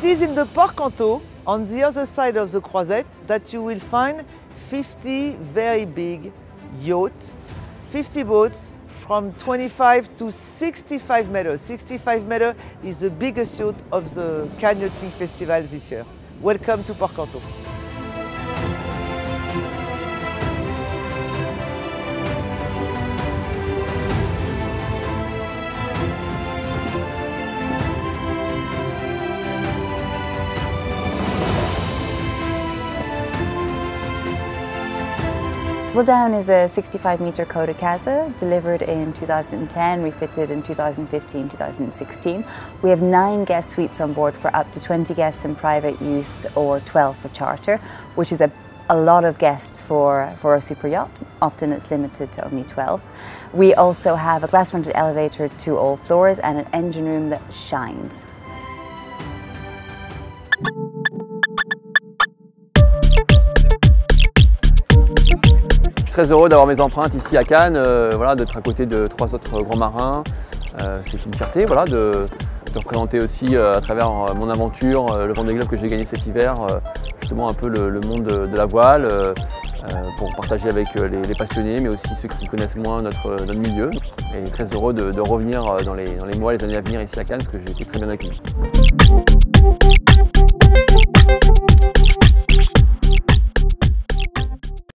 It is in the Port Canto, on the other side of the Croisette, that you will find 50 very big yachts, 50 boats from 25 to 65 meters. 65 meters is the biggest yacht of the Cannes Yachting Festival this year. Welcome to Port Canto. Well Down is a 65-metre Côte de Casa, delivered in 2010, refitted in 2015-2016. We have 9 guest suites on board for up to 20 guests in private use or 12 for charter, which is a lot of guests for a super yacht. Often it's limited to only 12. We also have a glass-fronted elevator to all floors and an engine room that shines. Très heureux d'avoir mes empreintes ici à Cannes, voilà, d'être à côté de 3 autres grands marins. C'est une fierté, voilà, de représenter aussi à travers mon aventure le Vendée Globe que j'ai gagné cet hiver, justement un peu le monde de la voile, pour partager avec les passionnés, mais aussi ceux qui connaissent moins notre milieu. Et très heureux de revenir dans les mois, les années à venir ici à Cannes, parce que j'ai été très bien accueilli.